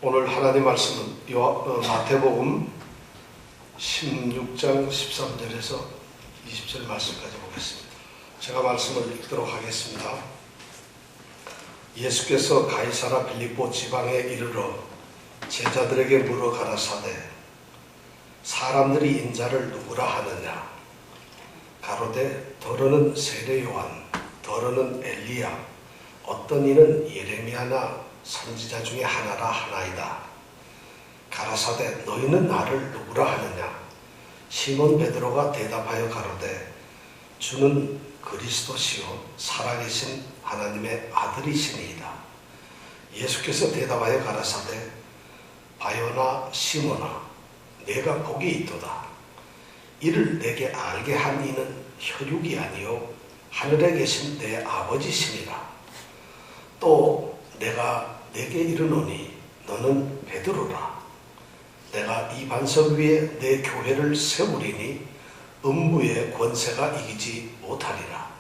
오늘 하나님 말씀은 마태복음 16장 13절에서 20절 말씀까지 보겠습니다. 제가 말씀을 읽도록 하겠습니다. 예수께서 가이사라 빌립보 지방에 이르러 제자들에게 물어 가라사대 사람들이 인자를 누구라 하느냐 가로되 더러는 세례 요한 더러는 엘리야 어떤 이는 예레미야나 선지자 중에 하나라 하나이다. 가라사대 너희는 나를 누구라 하느냐 시몬 베드로가 대답하여 가로되 주는 그리스도시요 살아계신 하나님의 아들이시니이다. 예수께서 대답하여 가라사대 바요나 시몬아 내가 복이 있도다. 이를 내게 알게 한 이는 혈육이 아니요 하늘에 계신 내 아버지시니라. 또 내가 내게 이르노니 너는 베드로라. 내가 이 반석 위에 내 교회를 세우리니 음부의 권세가 이기지 못하리라.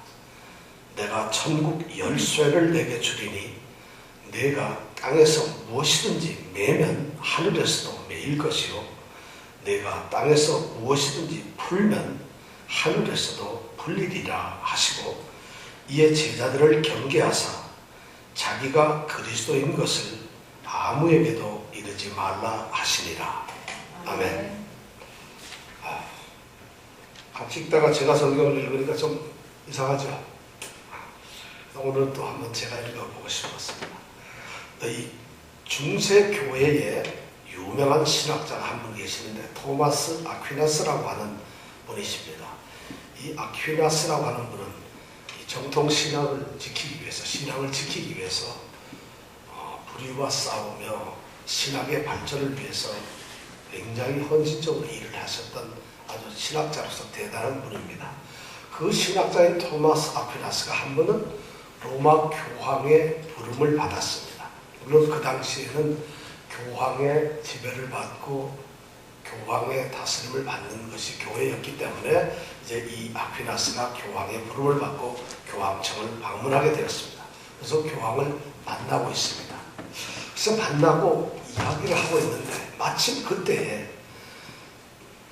내가 천국 열쇠를 내게 주리니 내가 땅에서 무엇이든지 매면 하늘에서도 매일 것이요 내가 땅에서 무엇이든지 풀면 하늘에서도 풀리리라 하시고 이에 제자들을 경계하사 자기가 그리스도인 것을 아무에게도 이르지 말라 하시니라. 아멘. 같이 읽다가 제가 성경을 읽으니까 좀 이상하죠? 오늘 또 한번 제가 읽어보고 싶었습니다. 이 중세 교회에 유명한 신학자가 한 분 계시는데 토마스 아퀴나스라고 하는 분이십니다. 이 아퀴나스라고 하는 분은 정통 신앙을 지키기 위해서 불의와 싸우며 신학의 발전을 위해서 굉장히 헌신적으로 일을 하셨던 아주 신학자로서 대단한 분입니다. 그 신학자인 토마스 아퀴나스가 한 번은 로마 교황의 부름을 받았습니다. 물론 그 당시에는 교황의 지배를 받고 교황의 다스림을 받는 것이 교회였기 때문에 이제 이 아퀴나스가 교황의 부름을 받고 교황청을 방문하게 되었습니다. 그래서 교황을 만나고 있습니다. 그래서 만나고 이야기를 하고 있는데 마침 그때에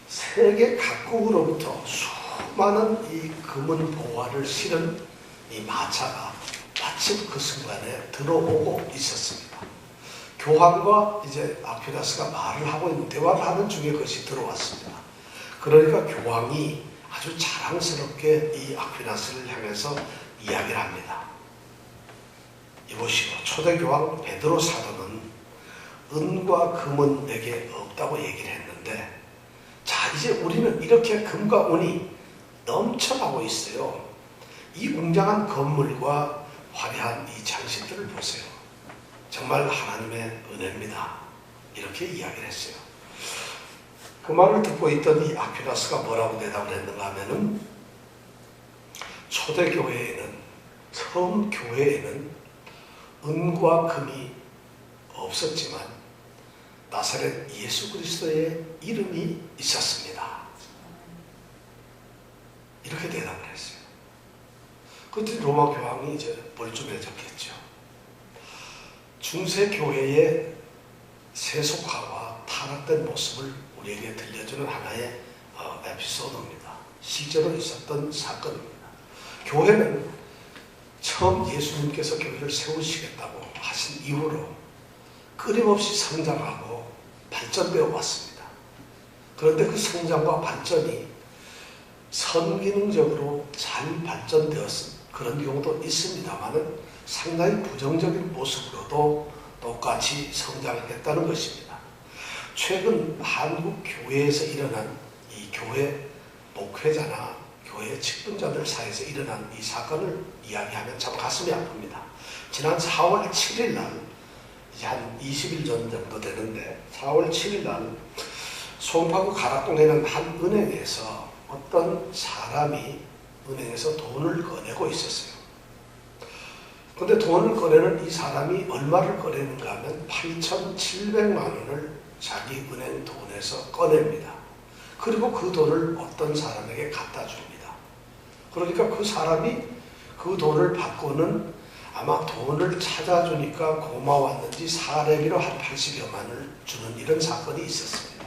세계 각국으로부터 수많은 이 금은 보화를 실은 이 마차가 마침 그 순간에 들어오고 있었습니다. 교황과 이제 아퀴나스가 말을 하고 있는 대화를 하는 중에 그것이 들어왔습니다. 그러니까 교황이 아주 자랑스럽게 이 아퀴나스를 향해서 이야기를 합니다. 이보시오 초대교황 베드로 사도는 은과 금은 내게 없다고 얘기를 했는데 자 이제 우리는 이렇게 금과 은이 넘쳐나고 있어요. 이 웅장한 건물과 화려한 이 장식들을 보세요. 정말 하나님의 은혜입니다. 이렇게 이야기를 했어요. 그 말을 듣고 있던 이 아퀴나스가 뭐라고 대답을 했는가 하면은 초대교회에는 처음 교회에는 은과 금이 없었지만 나사렛 예수 그리스도의 이름이 있었습니다. 이렇게 대답을 했어요. 그때 로마 교황이 이제 멀쩡해졌겠죠. 중세 교회의 세속화와 타락된 모습을 우리에게 들려주는 하나의 에피소드입니다. 실제로 있었던 사건입니다. 교회는 처음 예수님께서 교회를 세우시겠다고 하신 이후로 끊임없이 성장하고 발전되어 왔습니다. 그런데 그 성장과 발전이 선기능적으로 잘 발전되었습니다. 그런 경우도 있습니다만은 상당히 부정적인 모습으로도 똑같이 성장했다는 것입니다. 최근 한국 교회에서 일어난 이 교회 목회자나 교회 직분자들 사이에서 일어난 이 사건을 이야기하면 참 가슴이 아픕니다. 지난 4월 7일 날 이제 한 20일 전 정도 되는데 4월 7일 날 송파구 가락동에 있는 한 은행에서 어떤 사람이 은행에서 돈을 꺼내고 있었어요. 그런데 돈을 꺼내는 이 사람이 얼마를 꺼내는가 하면 8,700만 원을 자기 은행 돈에서 꺼냅니다. 그리고 그 돈을 어떤 사람에게 갖다 줍니다. 그러니까 그 사람이 그 돈을 받고는 아마 돈을 찾아주니까 고마웠는지 사례비로 한 80여만을 주는 이런 사건이 있었습니다.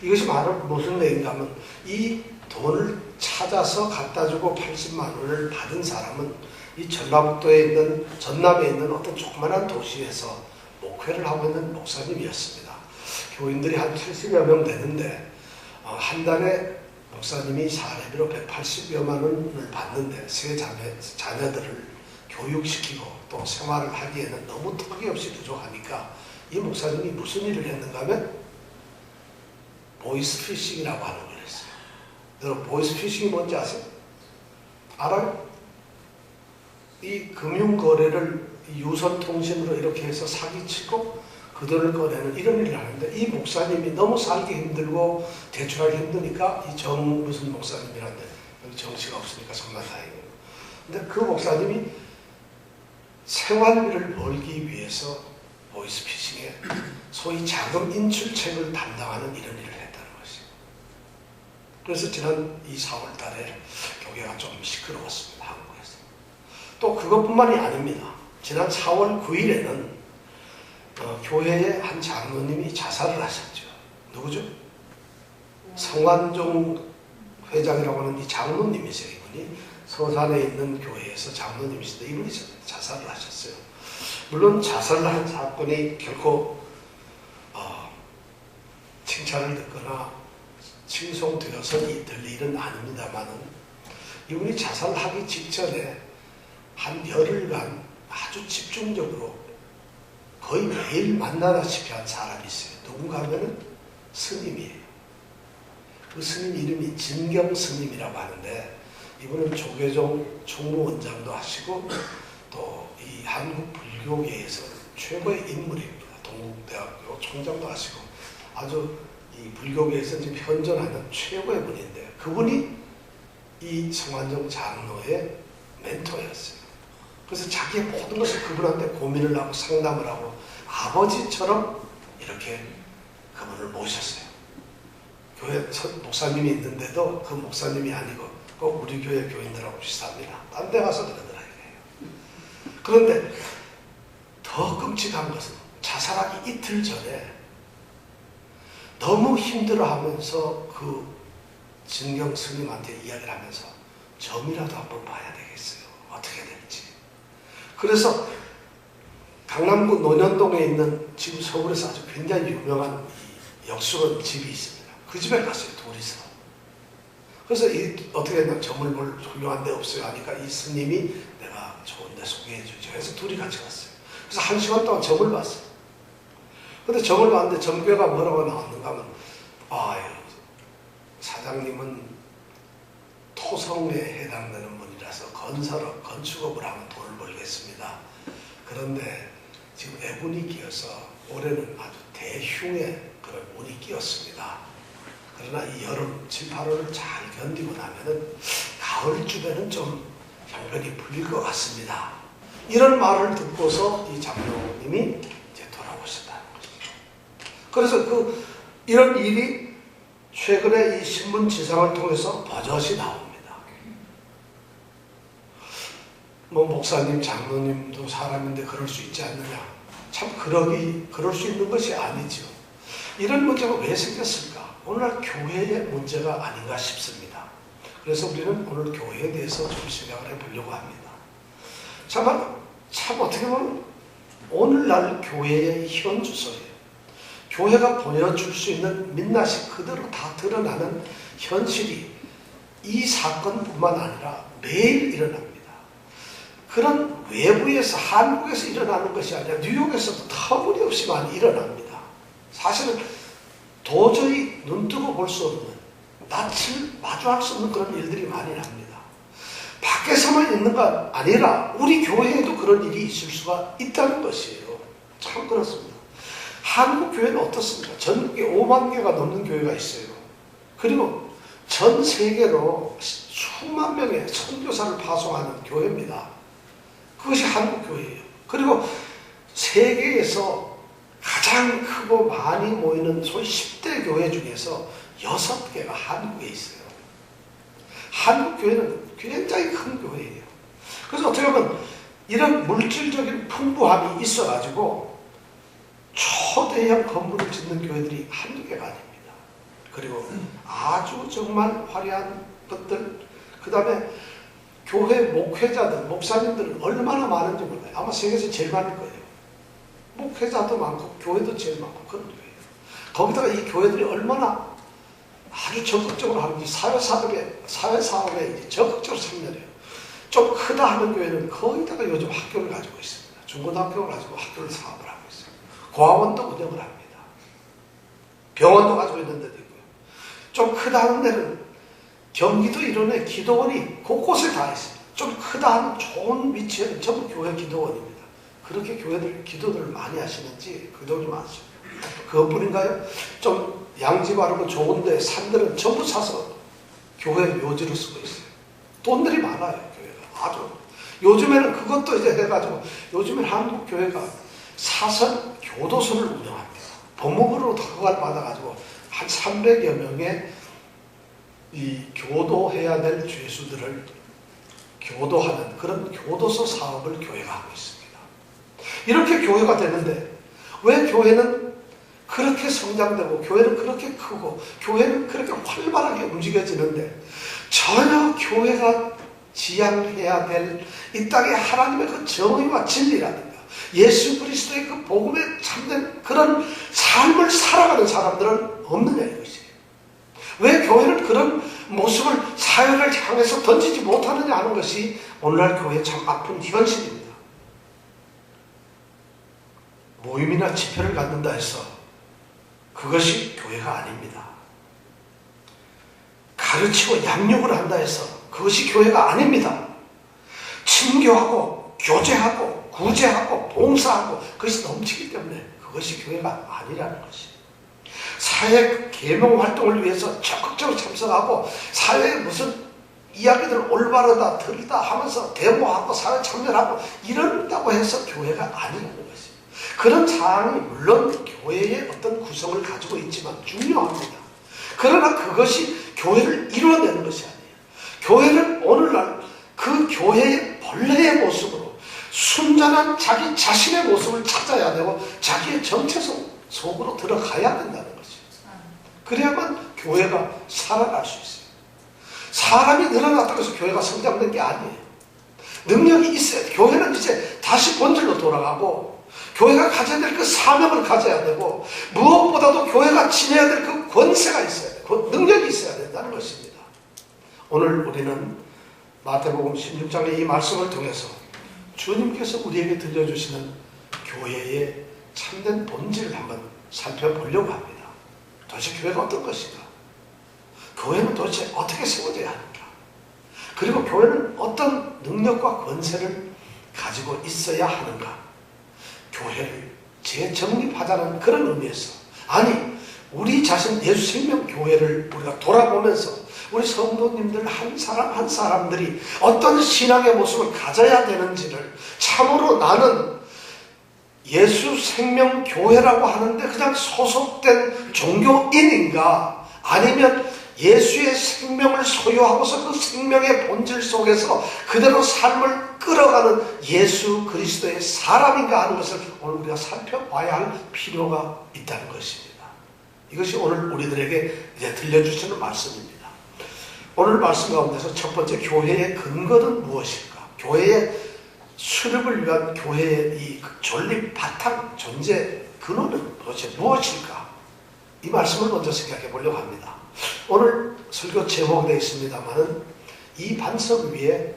이것이 무슨 얘기인가 하면 이 돈을 찾아서 갖다 주고 80만 원을 받은 사람은 이 전남에 있는 어떤 조그마한 도시에서 목회를 하고 있는 목사님이었습니다. 교인들이 한 70여 명 되는데 한 달에 목사님이 사례비로 180여만 원을 받는데 세 자녀들을 교육시키고 또 생활을 하기에는 너무 턱이 없이 부족하니까 이 목사님이 무슨 일을 했는가 하면 보이스피싱이라고 하는 걸 했어요. 여러분 보이스피싱이 뭔지 아세요? 알아요? 이 금융거래를 유선통신으로 이렇게 해서 사기치고 그 돈을 꺼내는 이런 일을 하는데 이 목사님이 너무 살기 힘들고 대출하기 힘드니까 이 무슨 목사님이란데 여기 정씨가 없으니까 정말 다행이에요. 근데 그 목사님이 생활비를 벌기 위해서 보이스피싱에 소위 자금 인출책을 담당하는 이런 일을 했다는 것이에요. 그래서 지난 이 4월 달에 교회가 좀 시끄러웠습니다. 한국에서. 또 그것뿐만이 아닙니다. 지난 4월 9일에는 교회의 한 장로님이 자살을 하셨죠. 누구죠? 성완종 회장이라고 하는 이 장로님이세요. 이분이 서산에 있는 교회에서 장로님이신데 이분이 자살을 하셨어요. 물론 자살을 한 사건이 결코 칭찬을 듣거나 칭송되어서 될 일은 아닙니다만은 이분이 자살하기 직전에 한 열흘간 아주 집중적으로 거의 매일 만나다시피 한 사람이 있어요. 누군가 하면은 스님이에요. 그 스님 이름이 진경 스님이라고 하는데 이분은 조계종 총무원장도 하시고 또 이 한국 불교계에서 최고의 인물입니다. 동국대학교 총장도 하시고 아주 이 불교계에서 지금 현존하는 최고의 분인데 그분이 이 성완종 장로의 멘토였어요. 그래서 자기의 모든 것을 그분한테 고민을 하고 상담을 하고 아버지처럼 이렇게 그분을 모셨어요. 교회 목사님이 있는데도 그 목사님이 아니고 꼭 우리 교회 교인들하고 비슷합니다. 딴 데 가서 그러더라 이거예요. 그런데 더 끔찍한 것은 자살하기 이틀 전에 너무 힘들어하면서 그 진경 스님한테 이야기를 하면서 점이라도 한번 봐야 되겠어요. 어떻게 될지. 그래서 강남구 논현동에 있는 지금 서울에서 아주 굉장히 유명한 역수원 집이 있습니다. 그 집에 갔어요. 둘이서. 그래서 어떻게 했나 점을 볼 훌륭한 데 없어요 하니까 이 스님이 내가 좋은 데 소개해 주죠. 그래서 둘이 같이 갔어요. 그래서 1시간 동안 점을 봤어요. 근데 점을 봤는데 점괘가 뭐라고 나왔는가 하면 사장님은 토성에 해당되는 분이라서 건축업을 하면 돈을 벌겠습니다. 그런데 지금 애분이 끼어서 올해는 아주 대흉의 그런 운이 끼었습니다. 그러나 이 여름 7, 8월을 잘 견디고 나면은 가을 주변은 좀 형편이 풀릴 것 같습니다. 이런 말을 듣고서 이 장로님이 이제 돌아오셨다는 것이죠. 그래서 이런 일이 최근에 이 신문 지상을 통해서 버젓이 나옵니다. 목사님, 장로님도 사람인데 그럴 수 있지 않느냐. 참 그럴 수 있는 것이 아니죠. 이런 문제가 왜 생겼을까? 오늘날 교회의 문제가 아닌가 싶습니다. 그래서 우리는 오늘 교회에 대해서 좀 생각을 해보려고 합니다. 참 어떻게 보면 오늘날 교회의 현주소예요. 교회가 보여줄 수 있는 민낯이 그대로 다 드러나는 현실이 이 사건뿐만 아니라 매일 일어납니다. 그런 외부에서 한국에서 일어나는 것이 아니라 뉴욕에서도 터무니없이 많이 일어납니다. 사실은 도저히 눈뜨고 볼 수 없는 낯을 마주할 수 없는 그런 일들이 많이 납니다. 밖에서만 있는 것 아니라 우리 교회에도 그런 일이 있을 수가 있다는 것이에요. 참 그렇습니다. 한국 교회는 어떻습니까? 전국에 5만 개가 넘는 교회가 있어요. 그리고 전 세계로 수만 명의 선교사를 파송하는 교회입니다. 그것이 한국 교회예요. 그리고 세계에서 가장 크고 많이 모이는 소위 10대 교회 중에서 6개가 한국에 있어요. 한국 교회는 굉장히 큰 교회예요. 그래서 어떻게 보면 이런 물질적인 풍부함이 있어가지고 초대형 건물을 짓는 교회들이 한두 개가 아닙니다. 그리고 아주 정말 화려한 것들, 그 다음에 교회 목회자들, 목사님들은 얼마나 많은지 몰라요. 아마 세계에서 제일 많을 거예요. 목회자도 많고 교회도 제일 많고 그런 교회예요. 거기다가 이 교회들이 얼마나 아주 적극적으로 하는지 사회사업에 이제 적극적으로 참여해요. 좀 크다 하는 교회는 거기다가 요즘 학교를 가지고 있습니다. 중고등학교를 가지고 학교를 사업을 하고 있어요. 고아원도 운영을 합니다. 병원도 가지고 있는 데도 있고요. 좀 크다 하는 데는 경기도 이론에 기도원이 곳곳에 다 있습니다. 좀 크다 하는 좋은 위치에는 전부 교회 기도원입니다. 그렇게 교회들 기도들을 많이 하시는지 그동이 많습니다. 그것뿐인가요? 좀 양지 바르고 좋은데 산들은 전부 사서 교회 묘지로 쓰고 있어요. 돈들이 많아요, 교회가. 아주. 요즘에는 그것도 이제 해가지고, 요즘엔 한국 교회가 사설 교도소를 운영합니다. 법무부로 허가를 받아가지고 한 300여 명의 이 교도해야 될 죄수들을 교도하는 그런 교도소 사업을 교회가 하고 있습니다. 이렇게 교회가 되는데 왜 교회는 그렇게 성장되고 교회는 그렇게 크고 교회는 그렇게 활발하게 움직여지는데 전혀 교회가 지향해야 될 이 땅에 하나님의 그 정의와 진리라든가 예수 그리스도의 그 복음에 참된 그런 삶을 살아가는 사람들은 없느냐 이것이에요. 왜 교회는 그런 모습을 사회를 향해서 던지지 못하느냐 하는 것이 오늘날 교회의 참 아픈 현실입니다. 모임이나 집회를 갖는다 해서 그것이 교회가 아닙니다. 가르치고 양육을 한다 해서 그것이 교회가 아닙니다. 친교하고 교제하고 구제하고 봉사하고 그것이 넘치기 때문에 그것이 교회가 아니라는 것입니다. 사회 계몽 활동을 위해서 적극적으로 참석하고 사회에 무슨 이야기들 올바르다 틀리다 하면서 데모하고 사회 참여하고 이런다고 해서 교회가 아니라는 것입니다. 그런 사항이 물론 교회의 어떤 구성을 가지고 있지만 중요합니다. 그러나 그것이 교회를 이루어내는 것이 아니에요. 교회는 오늘날 그 교회의 본래의 모습으로 순전한 자기 자신의 모습을 찾아야 되고 자기의 정체성 속으로 들어가야 된다는 것이죠. 그래야만 교회가 살아갈 수 있어요. 사람이 늘어났다고 해서 교회가 성장된 게 아니에요. 능력이 있어야 돼요. 교회는 이제 다시 본질로 돌아가고 교회가 가져야 될 그 사명을 가져야 되고 무엇보다도 교회가 지녀야 될 그 권세가 있어야 돼요. 그 능력이 있어야 된다는 것입니다. 오늘 우리는 마태복음 16장의 이 말씀을 통해서 주님께서 우리에게 들려주시는 교회의 참된 본질을 한번 살펴보려고 합니다. 도대체 교회가 어떤 것인가? 교회는 도대체 어떻게 세워져야 하는가? 그리고 교회는 어떤 능력과 권세를 가지고 있어야 하는가? 교회를 재정립하자는 그런 의미에서 아니 우리 자신 예수 생명 교회를 우리가 돌아보면서 우리 성도님들 한 사람 한 사람들이 어떤 신앙의 모습을 가져야 되는지를 참으로 나는 예수 생명 교회라고 하는데 그냥 소속된 종교인인가 아니면 예수의 생명을 소유하고서 그 생명의 본질 속에서 그대로 삶을 끌어가는 예수 그리스도의 사람인가 하는 것을 오늘 우리가 살펴봐야 할 필요가 있다는 것입니다. 이것이 오늘 우리들에게 이제 들려주시는 말씀입니다. 오늘 말씀 가운데서 첫 번째 교회의 근거는 무엇일까? 교회의 수립을 위한 교회의 이 존립 바탕 존재 근원은 도대체 무엇일까? 이 말씀을 먼저 생각해 보려고 합니다. 오늘 설교 제목이 되어 있습니다만은 이 반석 위에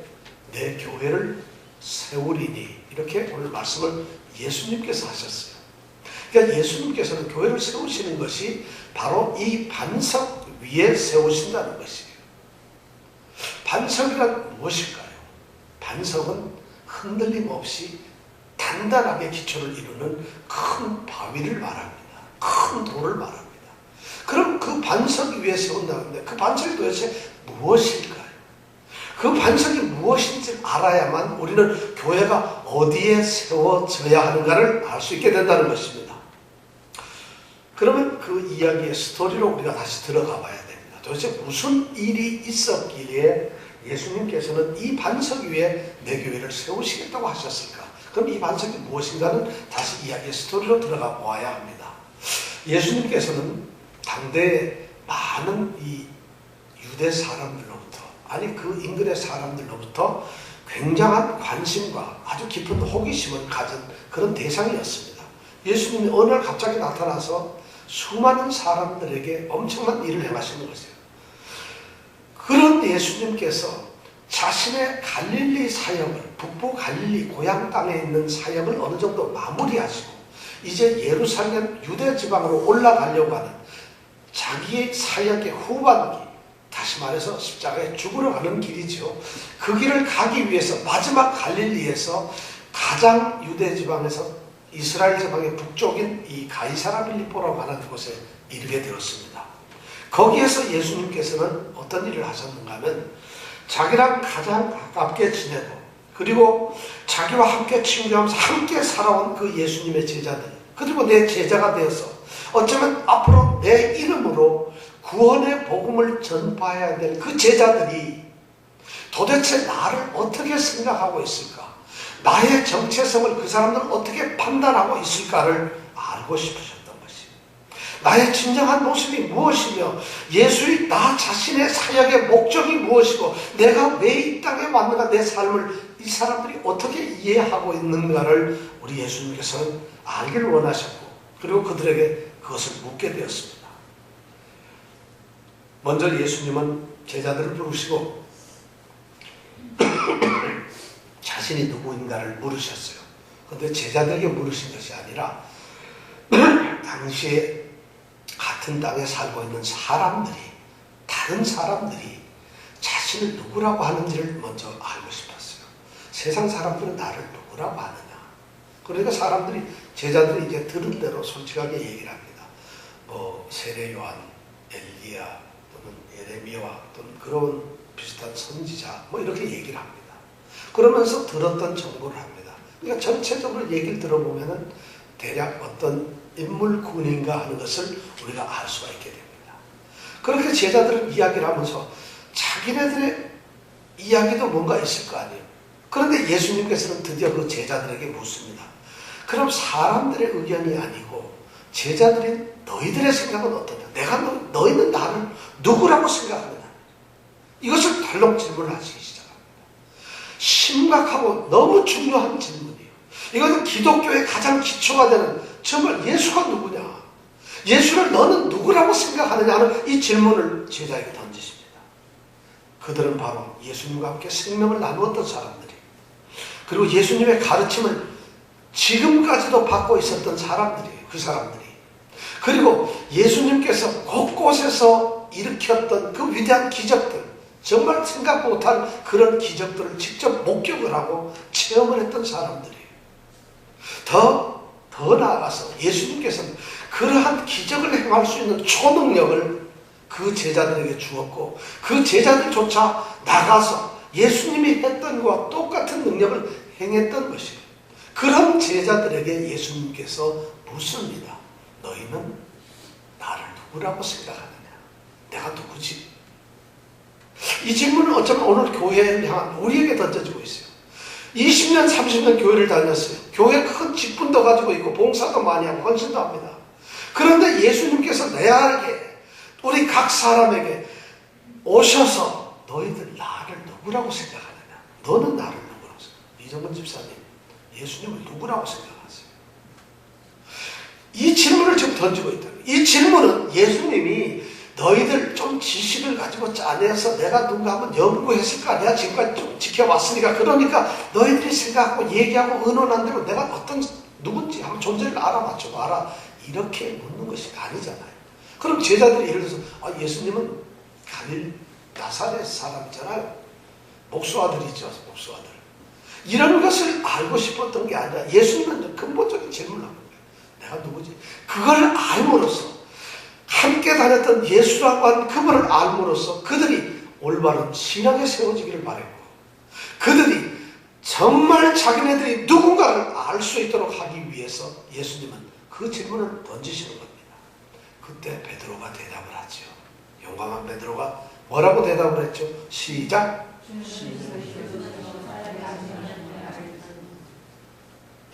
내 교회를 세우리니 이렇게 오늘 말씀을 예수님께서 하셨어요. 그러니까 예수님께서는 교회를 세우시는 것이 바로 이 반석 위에 세우신다는 것이에요. 반석이란 무엇일까요? 반석은 흔들림 없이 단단하게 기초를 이루는 큰 바위를 말합니다. 큰 돌을 말합니다. 그럼 그 반석 위에 세운다는데 그 반석이 도대체 무엇일까요? 그 반석이 무엇인지 알아야만 우리는 교회가 어디에 세워져야 하는가를 알 수 있게 된다는 것입니다. 그러면 그 이야기의 스토리로 우리가 다시 들어가 봐야 됩니다. 도대체 무슨 일이 있었기에 예수님께서는 이 반석 위에 내 교회를 세우시겠다고 하셨을까? 그럼 이 반석이 무엇인가는 다시 이야기의 스토리로 들어가 보아야 합니다. 예수님께서는 당대에 많은 이 유대 사람들로부터, 아니 그 인근의 사람들로부터 굉장한 관심과 아주 깊은 호기심을 가진 그런 대상이었습니다. 예수님이 어느 날 갑자기 나타나서 수많은 사람들에게 엄청난 일을 행하시는 것이에요. 그런 예수님께서 자신의 갈릴리 사역을, 북부 갈릴리 고향 땅에 있는 사역을 어느 정도 마무리하시고 이제 예루살렘 유대 지방으로 올라가려고 하는 자기의 사역의 후반기, 다시 말해서 십자가에 죽으러 가는 길이죠. 그 길을 가기 위해서 마지막 갈릴리에서 가장 유대 지방에서 이스라엘 지방의 북쪽인 이 가이사라 빌립보라고 하는 곳에 이르게 되었습니다. 거기에서 예수님께서는 어떤 일을 하셨는가 하면 자기랑 가장 가깝게 지내고 그리고 자기와 함께 친구하면서 함께 살아온 그 예수님의 제자들, 그리고 내 제자가 되어서 어쩌면 앞으로 내 이름으로 구원의 복음을 전파해야 될 그 제자들이 도대체 나를 어떻게 생각하고 있을까? 나의 정체성을 그 사람들은 어떻게 판단하고 있을까를 알고 싶으셨던 것입니다. 나의 진정한 모습이 무엇이며 예수의 나 자신의 사역의 목적이 무엇이고 내가 왜 이 땅에 왔는가, 내 삶을 이 사람들이 어떻게 이해하고 있는가를 우리 예수님께서는 알기를 원하셨고 그리고 그들에게 그것을 묻게 되었습니다. 먼저 예수님은 제자들을 부르시고 자신이 누구인가를 물으셨어요. 그런데 제자들에게 물으신 것이 아니라 당시에 같은 땅에 살고 있는 사람들이, 다른 사람들이 자신을 누구라고 하는지를 먼저 알고 싶었어요. 세상 사람들은 나를 누구라고 하느냐. 그러니까 사람들이, 제자들이 이제 들은 대로 솔직하게 얘기를 합니다. 세례 요한, 엘리야 또는 예레미야와 또는 그런 비슷한 선지자 이렇게 얘기를 합니다. 그러면서 들었던 정보를 합니다. 그러니까 전체적으로 얘기를 들어보면은 대략 어떤 인물군인가 하는 것을 우리가 알 수가 있게 됩니다. 그렇게 제자들은 이야기를 하면서 자기네들의 이야기도 뭔가 있을 거 아니에요. 그런데 예수님께서는 드디어 그 제자들에게 묻습니다. 그럼 사람들의 의견이 아니고 제자들이 너희들의 생각은 어떠냐? 너희는 나를 누구라고 생각하느냐? 이것을 덜렁 질문을 하시기 시작합니다. 심각하고 너무 중요한 질문이에요. 이것은 기독교의 가장 기초가 되는 정말 예수가 누구냐? 예수를 너는 누구라고 생각하느냐 하는 이 질문을 제자에게 던지십니다. 그들은 바로 예수님과 함께 생명을 나누었던 사람들이, 그리고 예수님의 가르침을 지금까지도 받고 있었던 사람들이에요. 그 사람들이. 그리고 예수님께서 곳곳에서 일으켰던 그 위대한 기적들, 정말 생각 못한 그런 기적들을 직접 목격을 하고 체험을 했던 사람들이에요. 더 나아가서 예수님께서는 그러한 기적을 행할 수 있는 초능력을 그 제자들에게 주었고 그 제자들조차 나가서 예수님이 했던 것과 똑같은 능력을 행했던 것이에요. 그런 제자들에게 예수님께서 묻습니다. 너희는 나를 누구라고 생각하느냐? 내가 누구지? 이 질문은 어쩌면 오늘 교회를 향한 우리에게 던져지고 있어요. 20년, 30년 교회를 다녔어요. 교회 큰 직분도 가지고 있고 봉사도 많이 하고 헌신도 합니다. 그런데 예수님께서 내게, 우리 각 사람에게 오셔서 너희들 나를 누구라고 생각하느냐? 너는 나를 누구라고 생각하느냐? 이정근 집사님, 예수님을 누구라고 생각하세요? 이 질문을 지금 던지고 있다. 이 질문은 예수님이 너희들 좀 지식을 가지고 짜내서 내가 누군가 한번 연구했을까? 내가 지금까지 좀 지켜왔으니까, 그러니까 너희들이 생각하고 얘기하고 의논한 대로 내가 어떤 누군지 한번 존재를 알아맞혀 봐라. 이렇게 묻는 것이 아니잖아요. 그럼 제자들이 예를 들어서 예수님은 나사렛 사람이잖아요. 목수아들이죠. 목수아들. 이런 것을 알고 싶었던 게 아니라 예수님은 근본적인 질문을 합니다. 내가 누구지? 그걸 알므로써, 함께 다녔던 예수라고 하는 그분을 알므로써 그들이 올바른 신앙에 세워지기를 바랬고, 그들이 정말 자기네들이 누군가를 알 수 있도록 하기 위해서 예수님은 그 질문을 던지시는 겁니다. 그때 베드로가 대답을 하죠. 용감한 베드로가 뭐라고 대답을 했죠? 시작!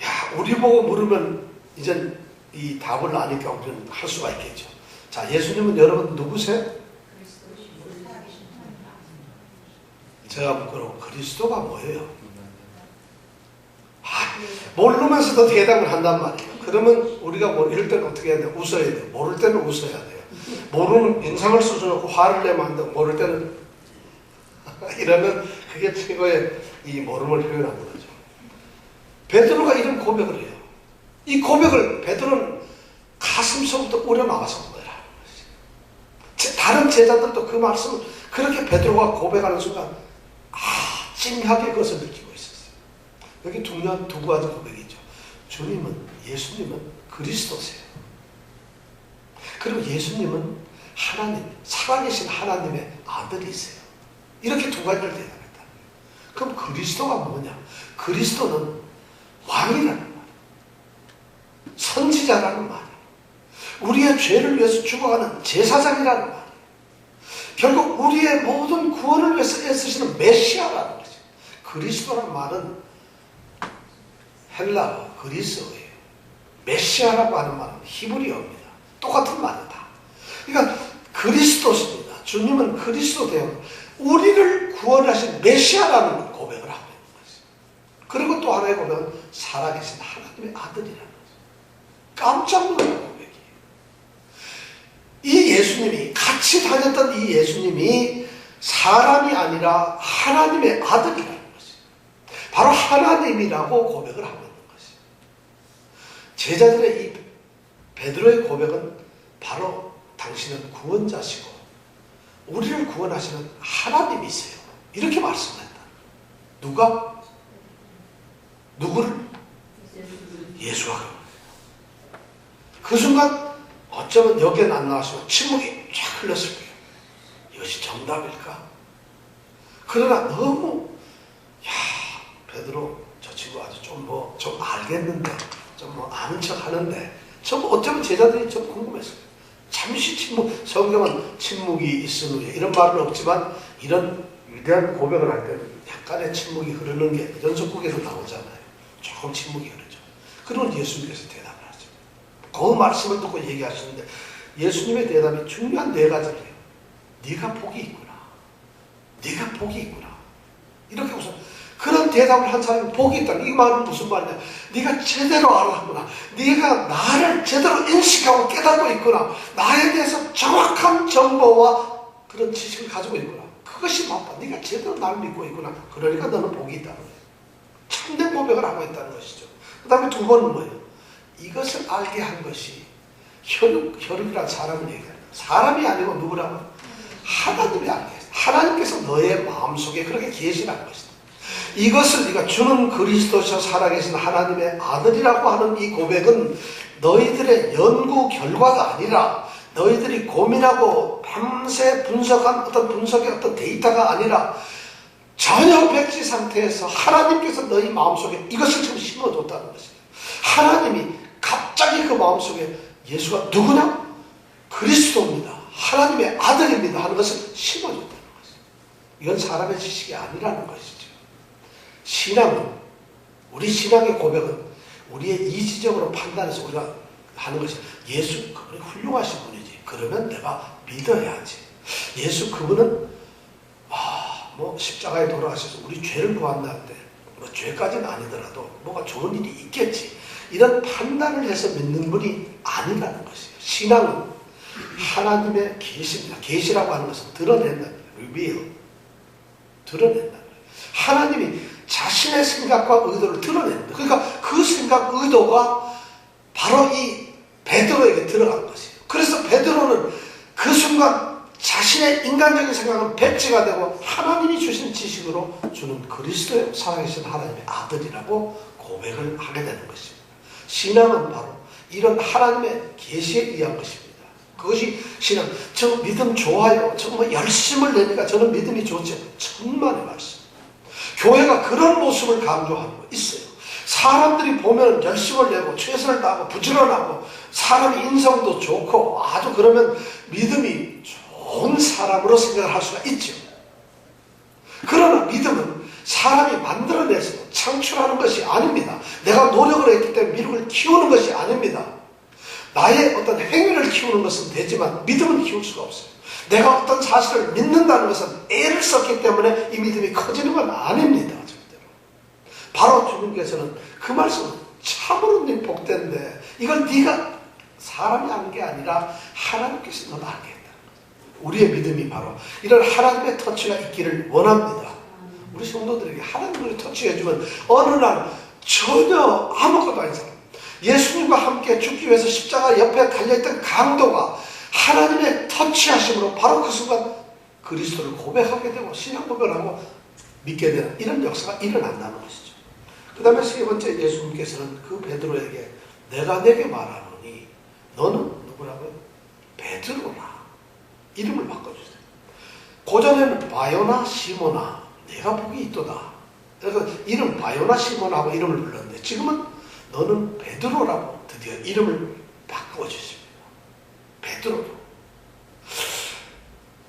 야, 우리 보고 물으면 이제 이 답을 아니까 우리는 할 수가 있겠죠. 자, 예수님은 여러분 누구세요? 제가 묻고 그리스도가 뭐예요? 모르면서도 대답을 한단 말이에요. 그러면 우리가 뭐 이럴 때는 어떻게 해야 돼요? 웃어야 돼요. 모를 때는 웃어야 돼요. 모르는 인상을 써주놓고 화를 내면 안 되고, 모를 때는 이러면 그게 최고의 이 모름을 표현하는 거죠. 베드로가 이런 고백을 해요. 이 고백을 베드로는 가슴속부터 우러나와서 뭐라는 거지. 다른 제자들도 그 말씀을 그렇게 베드로가 고백하는 순간 찡하게 그것을 느끼고 있었어요. 여기 중요한 두 가지 고백이죠. 주님은, 예수님은 그리스도세요. 그리고 예수님은 하나님, 살아계신 하나님의 아들이세요. 이렇게 두 가지를 대답했다. 그럼 그리스도가 뭐냐? 그리스도는 왕이라는 말이에요. 선지자라는 말이에요. 우리의 죄를 위해서 죽어가는 제사장이라는 말이에요. 결국 우리의 모든 구원을 위해서 애쓰시는 메시아라는 거죠. 그리스도라는 말은 헬라어, 그리스어예요. 메시아라고 하는 말은 히브리어입니다. 똑같은 말이다. 그러니까 그리스도십니다. 주님은 그리스도 되어 우리를 구원하신 메시아라는 고백을 하고 있는 거죠. 그리고 또 하나의 고백은 살아계신 하나님의 아들이라는 거죠. 깜짝 놀라는 고백이에요. 이 예수님이, 같이 다녔던 이 예수님이 사람이 아니라 하나님의 아들이라는 거죠. 바로 하나님이라고 고백을 하고 있는 거죠. 제자들의 이 베드로의 고백은 바로 당신은 구원자시고 우리를 구원하시는 하나님이세요. 이렇게 말씀했다. 누가? 누구를? 예수가. 그 순간 어쩌면 여기엔 안 나왔으면 침묵이 쫙 흘렀을 거예요. 이것이 정답일까? 그러나 너무 베드로 저 친구 아주 좀 알겠는데, 좀 아는 척 하는데, 어쩌면 제자들이 좀 궁금했어요. 잠시 침묵, 성경은 침묵이 있은 후에 이런 말은 없지만 이런 위대한 고백을 할 때는 약간의 침묵이 흐르는 게 연속극에서 나오잖아요. 조금 침묵이 흐르죠. 그러면 예수님께서 대답을 하죠. 그 말씀을 듣고 얘기하시는데 예수님의 대답이 중요한 네 가지를 해요. 네가 복이 있구나. 네가 복이 있구나. 이렇게 우선 그런 대답을 한 사람이 복이 있다. 이 말은 무슨 말이냐? 네가 제대로 알았구나. 네가 나를 제대로 인식하고 깨닫고 있구나. 나에 대해서 정확한 정보와 그런 지식을 가지고 있구나. 그것이 맞다. 네가 제대로 나를 믿고 있구나. 그러니까 너는 복이 있다는 거예요. 참된 고백을 하고 있다는 것이죠. 그 다음에 두 번은 뭐예요? 이것을 알게 한 것이 혈육이라는 사람을 얘기합니다. 사람이 아니고 누구라고? 하나님이 알게 했어요. 하나님께서 너의 마음속에 그렇게 계시라는 것이다. 이것을 네가 주는 그리스도셔 살아계신 하나님의 아들이라고 하는 이 고백은 너희들의 연구 결과가 아니라 너희들이 고민하고 밤새 분석한 어떤 분석의 어떤 데이터가 아니라 전혀 백지 상태에서 하나님께서 너희 마음속에 이것을 지금 심어뒀다는 것이에요. 하나님이 갑자기 그 마음속에 예수가 누구냐? 그리스도입니다. 하나님의 아들입니다 하는 것을 심어줬다는 것이에요. 이건 사람의 지식이 아니라는 것이죠. 신앙은, 우리 신앙의 고백은 우리의 이지적으로 판단해서 우리가 하는 것이 예수 그분이 훌륭하신 분이지. 그러면 내가 믿어야지. 예수 그분은 십자가에 돌아가셔서 우리 죄를 구한다는데 죄까지는 아니더라도 뭐가 좋은 일이 있겠지. 이런 판단을 해서 믿는 분이 아니라는 것이에요. 신앙은 하나님의 계시입니다. 계시라고 하는 것은 드러낸다는 거예요. reveal. 드러낸다는 거예요. 하나님이 자신의 생각과 의도를 드러낸다. 그러니까 그 생각, 의도가 바로 이 베드로에게 들어간 것이에요. 그래서 베드로는 그 순간 자신의 인간적인 생각은 백지가 되고 하나님이 주신 지식으로 주는 그리스도의 살아계신 하나님의 아들이라고 고백을 하게 되는 것입니다. 신앙은 바로 이런 하나님의 계시에 의한 것입니다. 그것이 신앙. 저 믿음 좋아요. 저 열심을 내니까 저는 믿음이 좋죠. 천만의 말씀. 교회가 그런 모습을 강조하고 있어요. 사람들이 보면 열심을 내고 최선을 다하고 부지런하고 사람의 인성도 좋고 아주 그러면 믿음이 좋은 사람으로 생각을 할 수가 있죠. 그러나 믿음은 사람이 만들어내서 창출하는 것이 아닙니다. 내가 노력을 했기 때문에 믿음을 키우는 것이 아닙니다. 나의 어떤 행위를 키우는 것은 되지만 믿음은 키울 수가 없어요. 내가 어떤 사실을 믿는다는 것은 애를 썼기 때문에 이 믿음이 커지는 건 아닙니다. 절대로. 바로 주님께서는 그 말씀은 참으로 네 복된데 이걸 네가 사람이 하는 게 아니라 하나님께서 너가 하게 했다. 우리의 믿음이 바로 이런 하나님의 터치가 있기를 원합니다. 우리 성도들에게 하나님을 터치해주면 어느 날 전혀 아무것도 아닌 사람, 예수님과 함께 죽기 위해서 십자가 옆에 달려있던 강도가 하나님의 터치하심으로 바로 그 순간 그리스도를 고백하게 되고 신앙 고백을 하고 믿게 되는 이런 역사가 일어난다는 것이죠. 그 다음에 세 번째, 예수님께서는 그 베드로에게 내가 내게 말하노니 너는 누구라고요? 베드로라. 이름을 바꿔주세요. 고전에는 바요나 시모나 내가 복이 있도다. 그래서 이름 바요나 시모나하고 이름을 불렀는데 지금은 너는 베드로라고 드디어 이름을 바꿔주십니다. 베드로.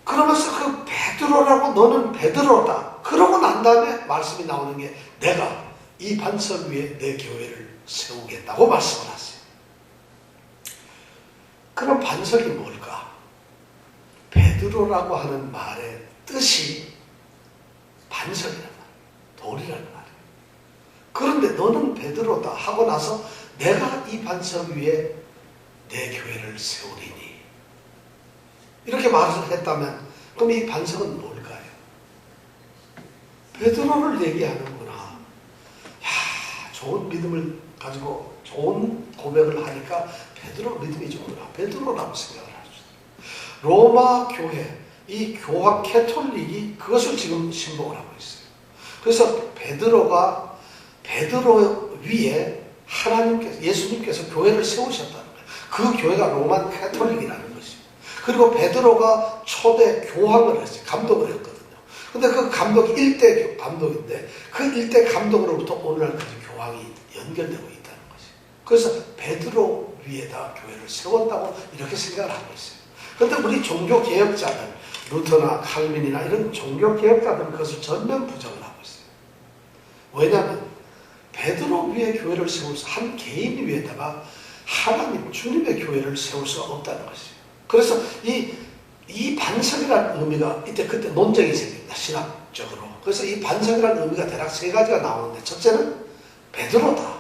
그러면서 그 베드로라고 너는 베드로다. 그러고 난 다음에 말씀이 나오는 게 내가 이 반석 위에 내 교회를 세우겠다고 말씀을 하세요. 그럼 반석이 뭘까? 베드로라고 하는 말의 뜻이 반석이란 말이에요. 돌이라는 말이에요. 그런데 너는 베드로다 하고 나서 내가 이 반석 위에 내 교회를 세우리니 이렇게 말을 했다면 그럼 이 반석은 뭘까요? 베드로를 얘기하는구나. 야, 좋은 믿음을 가지고 좋은 고백을 하니까 베드로 믿음이 좋구나. 베드로라고 생각을 하죠. 로마 교회, 이 교황 캐톨릭이 그것을 지금 신봉을 하고 있어요. 그래서 베드로 위에 하나님께서, 예수님께서 교회를 세우셨다는 거예요. 그 교회가 로만 캐톨릭이라는 것이죠. 그리고 베드로가 초대 교황을 했어요. 감독을 했거든요. 근데 그 감독이 일대 감독인데 그 일대 감독으로부터 오늘날까지 교황이 연결되고 있다는 것이죠. 그래서 베드로 위에다 교회를 세웠다고 이렇게 생각을 하고 있어요. 그런데 우리 종교개혁자들, 루터나 칼빈이나 이런 종교개혁자들은 그것을 전면 부정을 하고 있어요. 왜냐하면 베드로 위에 교회를 세울 수, 한 개인 위에다가 하나님, 주님의 교회를 세울 수가 없다는 것이에요. 그래서 이 반석이라는 의미가 그때 논쟁이 생깁니다. 신학적으로. 그래서 이 반석이라는 의미가 대략 세 가지가 나오는데 첫째는 베드로다.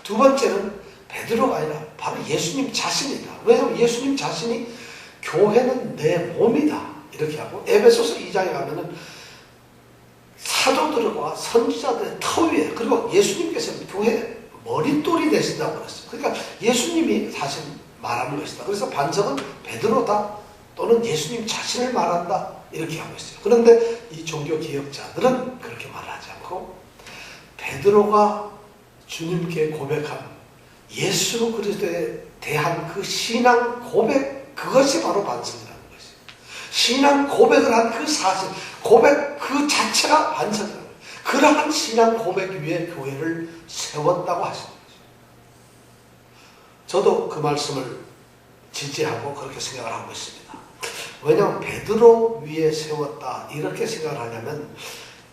두 번째는 베드로가 아니라 바로 예수님 자신이다. 왜냐하면 예수님 자신이 교회는 내 몸이다. 이렇게 하고 에베소서 2장에 가면은 사도들과 선지자들의 터 위에 그리고 예수님께서는 교회 머릿돌이 되신다고 그랬어요. 그러니까 예수님이 사실 말하는 것이다. 그래서 반석은 베드로다 또는 예수님 자신을 말한다 이렇게 하고 있어요. 그런데 이 종교개혁자들은 그렇게 말하지 않고 베드로가 주님께 고백한 예수 그리스도에 대한 그 신앙 고백, 그것이 바로 반석이라는 것이에요. 신앙 고백을 한 그 사실, 고백 그 자체가 반석이라는 거예요. 그러한 신앙 고백 위에 교회를 세웠다고 하시는 거죠. 저도 그 말씀을 지지하고 그렇게 생각을 하고 있습니다. 왜냐하면 베드로 위에 세웠다 이렇게 생각을 하려면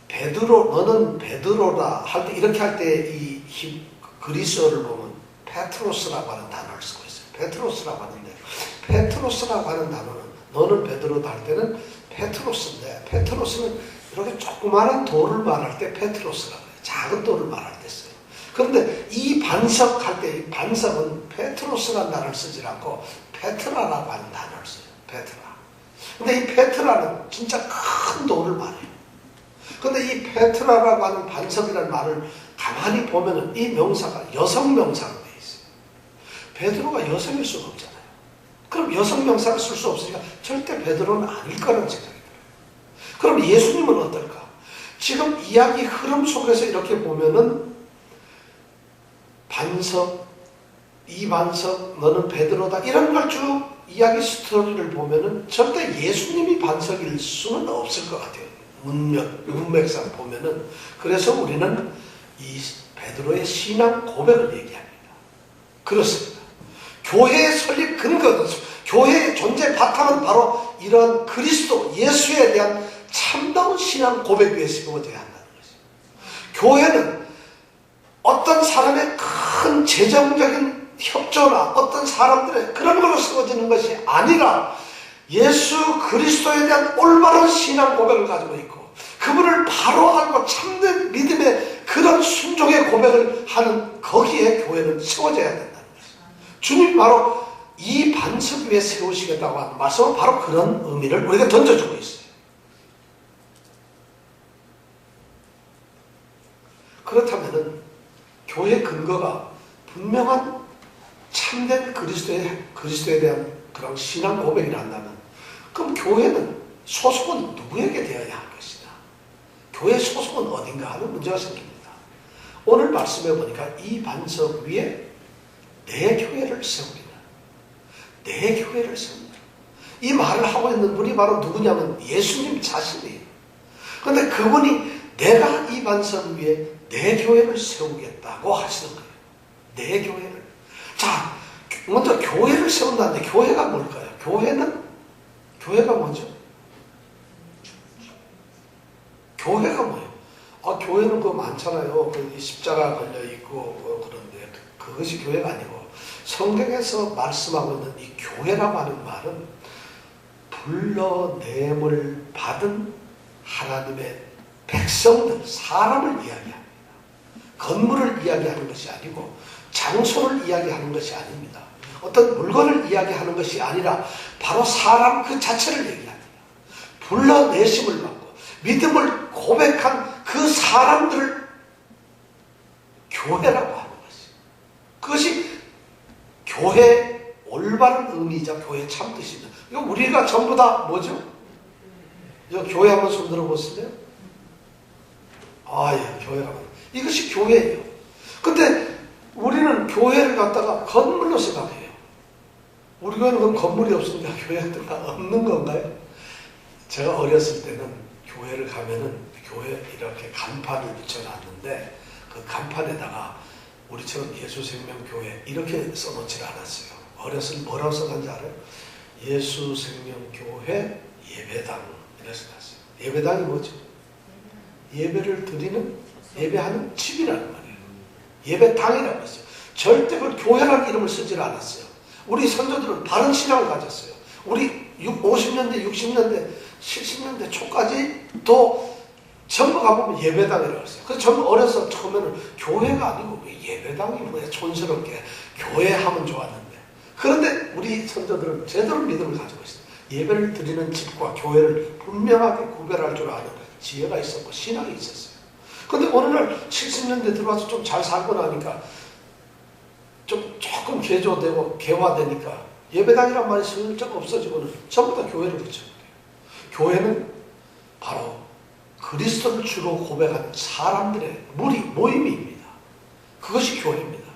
베드로, 너는 베드로다 할 때 이렇게 할 때 이 그리스어를 보면 페트로스라고 하는 단어를 쓰고 있어요. 페트로스라고 하는데 페트로스라고 하는 단어는 너는 베드로다 할 때는 페트로스인데 페트로스는 이렇게 조그마한 돌을 말할 때 페트로스라고 해요. 작은 돌을 말할 때 써요. 그런데 이 반석 할 때 이 반석은 페트로스라는 단어를 쓰지 않고 페트라라고 하는 단어를 써요. 페트라. 근데 이 페트라는 진짜 큰 돌을 말해요. 근데 이 페트라라고 하는 반석이라는 말을 가만히 보면은 이 명사가 여성 명사로 되어 있어요. 베드로가 여성일 수가 없잖아요. 그럼 여성 명사를 쓸 수 없으니까 절대 베드로는 아닐 거라는 생각이 들어요. 그럼 예수님은 어떨까? 지금 이야기 흐름 속에서 이렇게 보면은 반석, 이 반석, 너는 베드로다 이런 걸 쭉 이야기 스토리를 보면은 절대 예수님이 반석일 수는 없을 것 같아요. 문맥상 보면은. 그래서 우리는 이 베드로의 신앙 고백을 얘기합니다. 그렇습니다. 교회의 설립 근거는, 교회의 존재 바탕은 바로 이런 그리스도 예수에 대한 참다운 신앙 고백 위에 세워져야 한다는 것이죠. 교회는 어떤 사람의 큰 재정적인 협조나 어떤 사람들의 그런 걸로 세워지는 것이 아니라 예수 그리스도에 대한 올바른 신앙 고백을 가지고 있고 그분을 바로 알고 참된 믿음의 그런 순종의 고백을 하는 거기에 교회는 세워져야 된다는 것이죠. 주님 바로 이 반석 위에 세우시겠다고 하는 말씀은 바로 그런 의미를 우리가 던져주고 있어요. 그렇다면 교회 근거가 분명한 참된 그리스도에 대한 그런 신앙 고백이 한다면 그럼 교회는 소속은 누구에게 되어야 할 것이냐? 교회 소속은 어딘가 하는 문제가 생깁니다. 오늘 말씀해 보니까 이 반석 위에 내 교회를 세우리라. 내 교회를 세운다. 이 말을 하고 있는 분이 바로 누구냐면 예수님 자신이에요. 그런데 그분이 내가 이 반석 위에 내 교회를 세우겠다고 하시는 거예요. 내 교회를. 자, 먼저 교회를 세운다는데 교회가 뭘까요? 교회가 뭐죠? 교회가 뭐예요? 교회는 그거 많잖아요. 그 십자가 걸려있고 그런데 그것이 교회가 아니고 성경에서 말씀하고 있는 이 교회라고 하는 말은 불러냄을 받은 하나님의 백성들, 사람을 이야기합니다. 건물을 이야기하는 것이 아니고 장소를 이야기하는 것이 아닙니다. 어떤 물건을 이야기하는 것이 아니라 바로 사람 그 자체를 얘기합니다. 불러내심을 받고 믿음을 고백한 그 사람들을 교회라고 하는 것이죠. 그것이 교회의 올바른 의미이자 교회의 참뜻입니다. 이거 우리가 전부 다 뭐죠? 교회 한번 손 들어보실래요? 예, 교회라고. 이것이 교회예요. 근데 우리는 교회를 갖다가 건물로 생각해요. 우리 교회는 그럼 건물이 없으니까 교회가 없는 건가요? 제가 어렸을 때는 교회를 가면은 교회 이렇게 간판을 붙여놨는데 그 간판에다가 우리처럼 예수생명교회 이렇게 써놓지 않았어요. 어렸을 때 뭐라고 써놨는지 알아요? 예수생명교회 예배당 이래서 놨어요. 예배당이 뭐죠? 예배를 드리는 예배하는 집이라는 말이에요. 예배당이라고 했어요. 절대 그 교회라는 이름을 쓰질 않았어요. 우리 선조들은 바른 신앙을 가졌어요. 우리 50년대, 60년대, 70년대 초까지 또 전부 가보면 예배당이라고 했어요. 그래서 저는 어려서 처음에는 교회가 아니고 왜 예배당이 뭐야 촌스럽게 교회 하면 좋았는데 그런데 우리 선조들은 제대로 믿음을 가지고 있어요. 예배를 드리는 집과 교회를 분명하게 구별할 줄 아는 지혜가 있었고 신앙이 있었어요. 근데 어느 날 70년대 들어와서 좀 잘 살고 나니까 조금 개조되고 개화되니까 예배당이란 말이 슬쩍 없어지고는 전부 다 교회를 붙여버려요. 교회는 바로 그리스도를 주로 고백하는 사람들의 모임입니다. 그것이 교회입니다.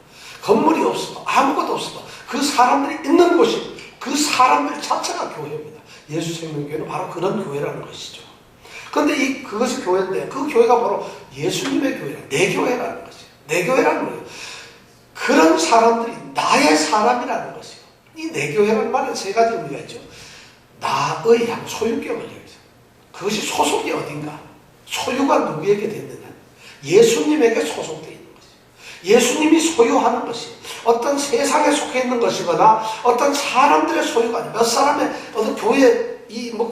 건물이 없어도 아무것도 없어도 그 사람들이 있는 곳이 그 사람들 자체가 교회입니다. 예수생명교회는 바로 그런 교회라는 것이죠. 그런데 그것이 교회인데 그 교회가 바로 예수님의 교회라 내 교회라는 것이에요. 내 교회라는 거예요. 그런 사람들이 나의 사람이라는 것이에요. 이 내 교회라는 말은 세 가지 의미가 있죠. 나의 양 소유격을 얘기해요. 그것이 소속이 어딘가? 소유가 누구에게 됐느냐? 예수님에게 소속되어 있는 것이에요. 예수님이 소유하는 것이 어떤 세상에 속해 있는 것이거나 어떤 사람들의 소유가 아니에요. 몇 사람의 어떤 교회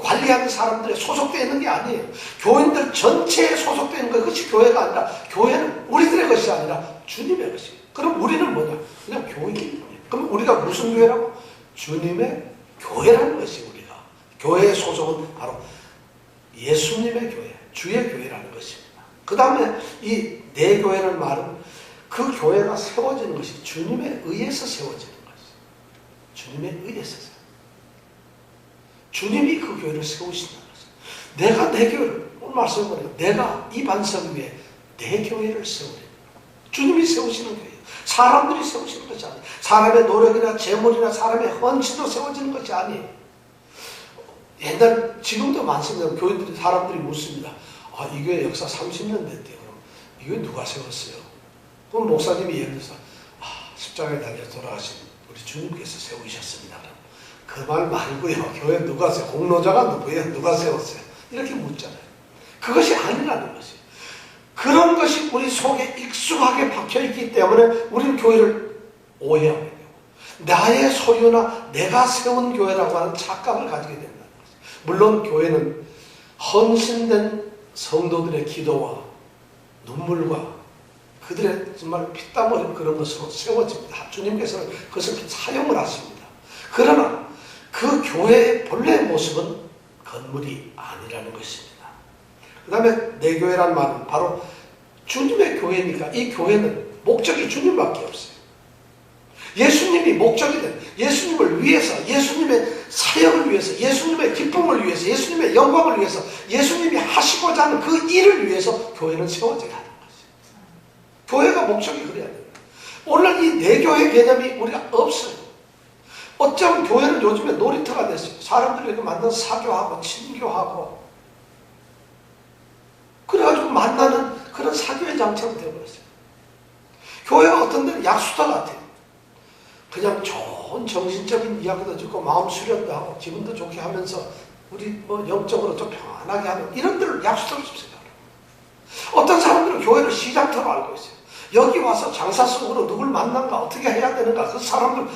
관리하는 사람들의 소속되어 있는 게 아니에요. 교인들 전체에 소속되어 있는 것, 그것이 교회가 아니라 교회는 우리들의 것이 아니라 주님의 것이에요. 그럼 우리는 뭐냐? 그냥 교인이에요. 그럼 우리가 무슨 교회라고? 주님의 교회라는 것이 우리가. 교회의 소속은 바로 예수님의 교회, 주의 교회라는 것입니다. 그 다음에 이 내 교회라는 말은 그 교회가 세워지는 것이 주님에 의해서 세워지는 것이에요. 주님에 의해서. 주님이 그 교회를 세우신다는 것이에요. 내가 내 교회를, 오늘 말씀해보니까 내가 이 반석 위에 내 교회를 세우리. 주님이 세우시는 교회예요. 사람들이 세우시는 것이 아니에요. 사람의 노력이나 재물이나 사람의 헌신도 세워지는 것이 아니에요. 지금도 많습니다. 교인들이, 사람들이 묻습니다. 이 교회 역사 30년 됐대요. 그럼 이 교회 누가 세웠어요? 그럼 목사님이 예를 들어서 십자가에 달려 돌아가신 우리 주님께서 세우셨습니다. 그 말 말고요. 교회 누가 세워? 공로자가 누구예요? 누가 세웠어요? 이렇게 묻잖아요. 그것이 아니라는 것이에요. 그런 것이 우리 속에 익숙하게 박혀있기 때문에 우리는 교회를 오해하게 되고 나의 소유나 내가 세운 교회라고 하는 착각을 가지게 된다는 것이에요. 물론 교회는 헌신된 성도들의 기도와 눈물과 그들의 정말 피땀 흘린 그런 것으로 세워집니다. 주님께서는 그것을 사용을 하십니다. 그러나 그 교회의 본래의 모습은 건물이 아니라는 것입니다. 그 다음에 내 교회란 말은 바로 주님의 교회니까 이 교회는 목적이 주님밖에 없어요. 예수님이 목적이 된, 예수님을 위해서, 예수님의 사역을 위해서, 예수님의 기쁨을 위해서, 예수님의 영광을 위해서, 예수님이 하시고자 하는 그 일을 위해서 교회는 세워져야 하는 것이에요. 교회가 목적이 그래야 됩니다. 오늘 이 내교회 개념이 우리가 없어요. 어쩌면 교회는 요즘에 놀이터가 됐어요. 사람들이 이렇게 만나서 사교하고 친교하고 그래가지고 만나는 그런 사교의 장처럼 되어버렸어요. 교회가 어떤 데는 약수터 같아요. 그냥 좋은 정신적인 이야기도 듣고 마음 수련도 하고 기분도 좋게 하면서 우리 뭐 영적으로 좀 편안하게 하는 이런 데를 약수터로 생각해요. 어떤 사람들은 교회를 시장터로 알고 있어요. 여기 와서 장사 속으로 누굴 만난가 어떻게 해야 되는가 그 사람들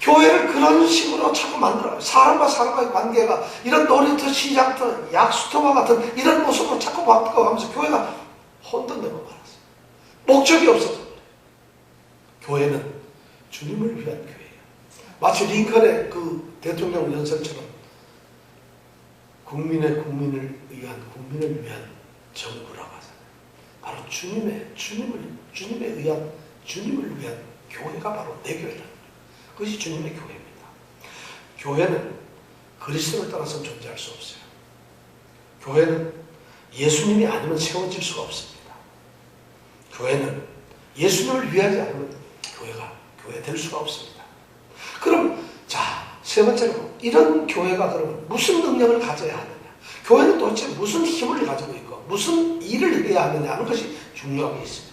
교회를 그런 식으로 자꾸 만들어요. 사람과 사람과의 관계가 이런 놀이터, 시장터, 약수터와 같은 이런 모습으로 자꾸 바꿔가면서 교회가 혼돈되고 말았어요. 목적이 없어서 교회는 주님을 위한 교회예요. 마치 링컨의 그 대통령 연설처럼 국민을 위한 정부라고 하잖아요. 바로 주님을 위한 교회가 바로 내 교회라는 거예요. 그것이 주님의 교회입니다. 교회는 그리스도를 떠나서는 존재할 수 없어요. 교회는 예수님이 아니면 세워질 수가 없습니다. 교회는 예수님을 위하지 않으면 교회가 교회 될 수가 없습니다. 그럼 자, 세 번째로 이런 교회가 그러면 무슨 능력을 가져야 하느냐? 교회는 도대체 무슨 힘을 가지고 있고 무슨 일을 해야 하느냐 하는 것이 중요하게 있습니다.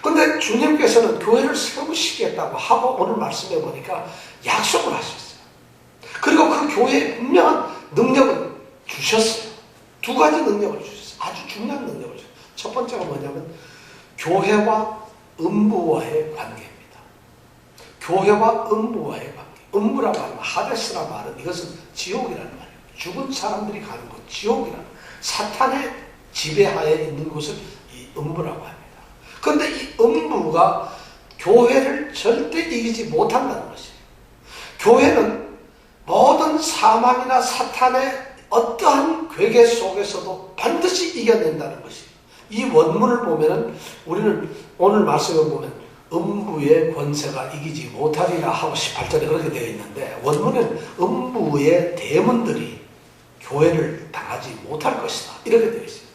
그런데 주님께서는 교회를 세우시겠다고 하고 오늘 말씀해 보니까 약속을 하셨어요. 그리고 그 교회에 분명한 능력을 주셨어요. 두 가지 능력을 주셨어요. 아주 중요한 능력을 주셨어요. 첫 번째가 뭐냐면 교회와 음부와의 관계입니다. 교회와 음부와의 관계. 음부라고 하면 하데스라 말은 이것은 지옥이라는 말이에요. 죽은 사람들이 가는 곳, 지옥이라는 사탄의 지배하에 있는 곳을 이 음부라고 합니다. 그런데 이 음부가 교회를 절대 이기지 못한다는 것이에요. 교회는 모든 사망이나 사탄의 어떠한 괴계 속에서도 반드시 이겨낸다는 것이에요. 이 원문을 보면은 우리는 오늘 말씀을 보면 음부의 권세가 이기지 못하리라 하고 18절에 그렇게 되어 있는데 원문은 음부의 대문들이 교회를 당하지 못할 것이다 이렇게 되어 있어요.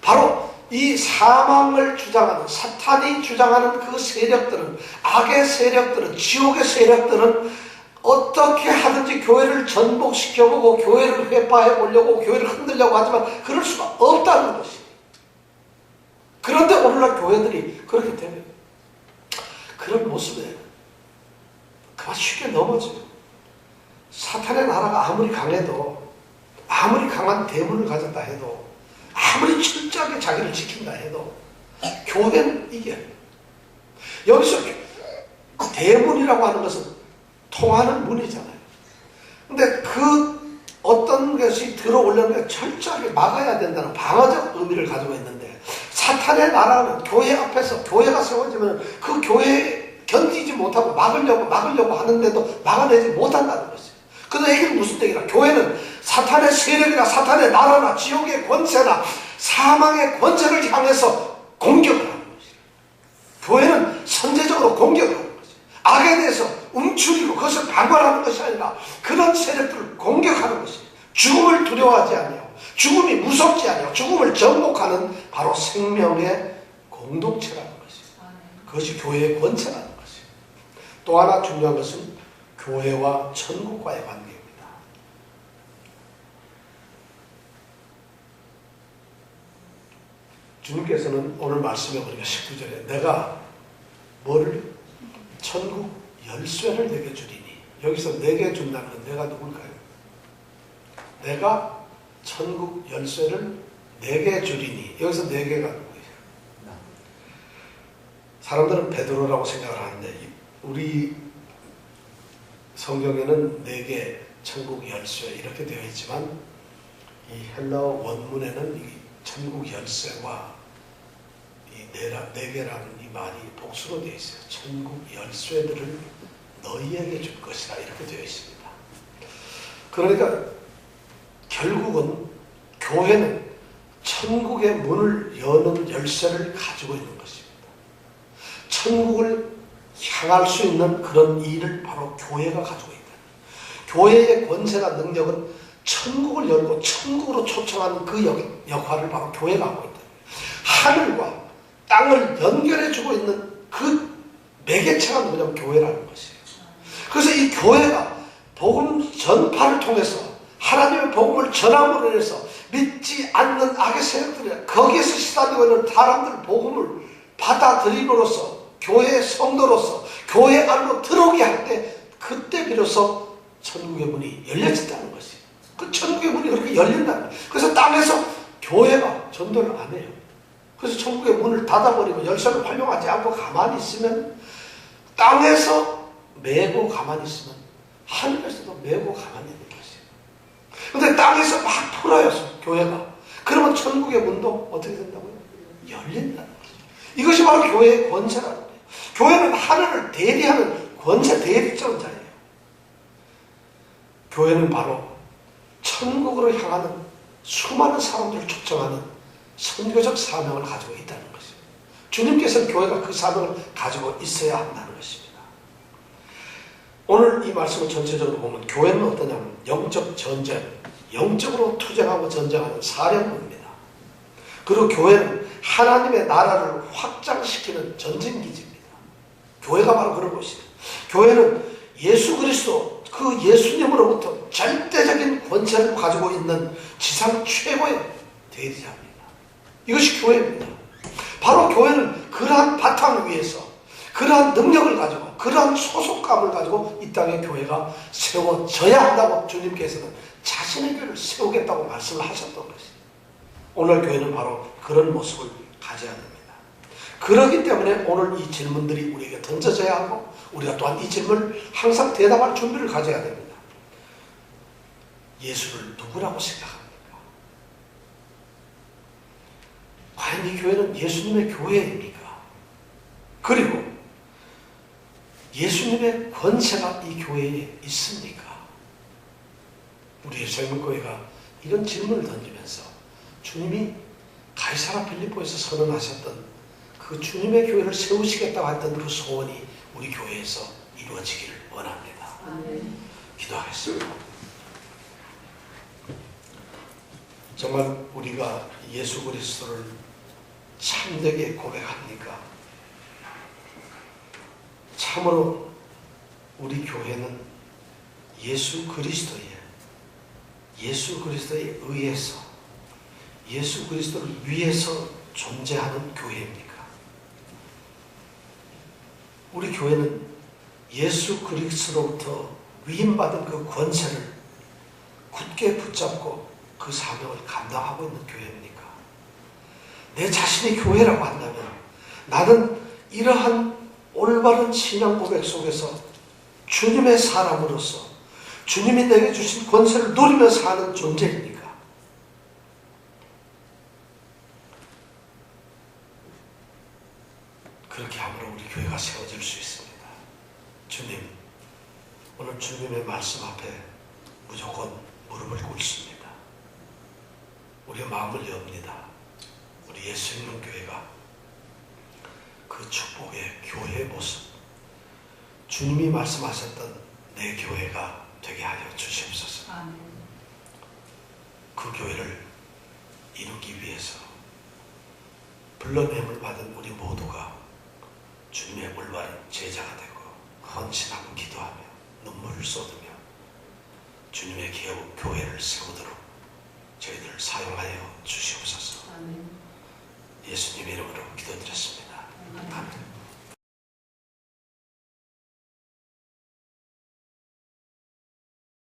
바로 이 사망을 주장하는 사탄이 주장하는 그 세력들은 악의 세력들은 지옥의 세력들은 어떻게 하든지 교회를 전복시켜보고 교회를 회파해 보려고 교회를 흔들려고 하지만 그럴 수가 없다는 것이. 그런데 오늘날 교회들이 그렇게 되면 그런 모습에 그만 쉽게 넘어져요. 사탄의 나라가 아무리 강해도 아무리 강한 대문을 가졌다 해도 아무리 철저하게 자기를 지킨다 해도 교회는 이겨요. 여기서 대문이라고 하는 것은 통하는 문이잖아요. 근데 그 어떤 것이 들어오려는 게 철저하게 막아야 된다는 방어적 의미를 가지고 있는데 사탄의 나라는 교회 앞에서 교회가 세워지면 그 교회에 견디지 못하고 막으려고 하는데도 막아내지 못한다는 것이에요. 그런데 이게 무슨 얘기냐? 교회는 사탄의 세력이나 사탄의 나라나 지옥의 권세나 사망의 권세를 향해서 공격을 하는 것이에요. 교회는 선제적으로 공격을 하는 것이에요. 악에 대해서 움츠리고 그것을 방관하는 것이 아니라 그런 세력들을 공격하는 것이에요. 죽음을 두려워하지 않아요. 죽음이 무섭지 않아요. 죽음을 정복하는 바로 생명의 공동체라는 것이에요. 그것이 교회의 권세라는 것이에요. 또 하나 중요한 것은 교회와 천국과의 관계입니다. 주님께서는 오늘 말씀해 보니까 19절에 내가 뭐를? 천국 열쇠를 내게 주리니. 여기서 내게 준다는 건 내가 누굴까요? 내가 천국 열쇠를 4개 주리니, 여기서 4개가 누구예요? 사람들은 베드로라고 생각을 하는데 우리 성경에는 4개 천국 열쇠 이렇게 되어 있지만 이 헬라어 원문에는 이 천국 열쇠와 이 4개라는 이 말이 복수로 되어 있어요. 천국 열쇠들을 너희에게 줄 것이라 이렇게 되어 있습니다. 그러니까 결국은 교회는 천국의 문을 여는 열쇠를 가지고 있는 것입니다. 천국을 향할 수 있는 그런 일을 바로 교회가 가지고 있다. 교회의 권세와 능력은 천국을 열고 천국으로 초청하는 그 역할을 바로 교회가 하고 있다. 하늘과 땅을 연결해주고 있는 그 매개체가 누구냐면 교회라는 것이에요. 그래서 이 교회가 복음 전파를 통해서 하나님의 복음을 전함으로 인해서 믿지 않는 악의 세력들이 거기에서 시달리고 있는 사람들 복음을 받아들임으로써 교회의 성도로서 교회 안으로 들어오게 할 때 그때 비로소 천국의 문이 열려진다는 것이에요. 그 천국의 문이 그렇게 열린다는 거예요. 그래서 땅에서 교회가 전도를 안 해요. 그래서 천국의 문을 닫아버리고 열쇠를 활용하지 않고 가만히 있으면 땅에서 메고 가만히 있으면 하늘에서도 메고 가만히 있는 것이에요. 그런데 땅에서 막 풀어요, 교회가. 그러면 천국의 문도 어떻게 된다고요? 열린다는 거죠. 이것이 바로 교회의 권세라는 거예요. 교회는 하늘을 대리하는 권세 대리자예요. 교회는 바로 천국으로 향하는 수많은 사람들을 초청하는 선교적 사명을 가지고 있다는 것입니다. 주님께서는 교회가 그 사명을 가지고 있어야 한다는 것입니다. 오늘 이 말씀을 전체적으로 보면 교회는 어떠냐면 영적 전쟁, 영적으로 투쟁하고 전쟁하는 사령부입니다. 그리고 교회는 하나님의 나라를 확장시키는 전쟁기지입니다. 교회가 바로 그런 곳이에요. 교회는 예수 그리스도 그 예수님으로부터 절대적인 권세를 가지고 있는 지상 최고의 대리자입니다. 이것이 교회입니다. 바로 교회는 그러한 바탕 위에서 그러한 능력을 가지고 그러한 소속감을 가지고 이 땅에 교회가 세워져야 한다고 주님께서는 자신의 교회를 세우겠다고 말씀을 하셨던 것이에요. 오늘 교회는 바로 그런 모습을 가져야 됩니다. 그렇기 때문에 오늘 이 질문들이 우리에게 던져져야 하고 우리가 또한 이 질문을 항상 대답할 준비를 가져야 됩니다. 예수를 누구라고 생각합니까? 과연 이 교회는 예수님의 교회입니까? 그리고 예수님의 권세가 이 교회에 있습니까? 우리의 생명교회가 이런 질문을 던지면서 주님이 가이사라 필리포에서 선언하셨던 그 주님의 교회를 세우시겠다고 했던 그 소원이 우리 교회에서 이루어지기를 원합니다. 기도하겠습니다. 정말 우리가 예수 그리스도를 참되게 고백합니까? 참으로 우리 교회는 예수 그리스도에 의해서 예수 그리스도를 위해서 존재하는 교회입니까? 우리 교회는 예수 그리스도로부터 위임받은 그 권세를 굳게 붙잡고 그 사명을 감당하고 있는 교회입니까? 내 자신이 교회라고 한다면 나는 이러한 올바른 신앙 고백 속에서 주님의 사람으로서 주님이 내게 주신 권세를 누리며 사는 존재입니까? 그렇게 함으로 우리 교회가 세워질 수 있습니다. 주님, 오늘 주님의 말씀 앞에 무조건 무릎을 꿇습니다. 우리의 마음을 엽니다. 우리 예수님 교회가 그 축복의 교회의 모습, 주님이 말씀하셨던 내 교회가 되게 하여 주시옵소서. 그 교회를 이루기 위해서 불러냄을 받은 우리 모두가 주님의 올바른 제자가 되고 헌신하고 기도하며 눈물을 쏟으며 주님의 교회를 세워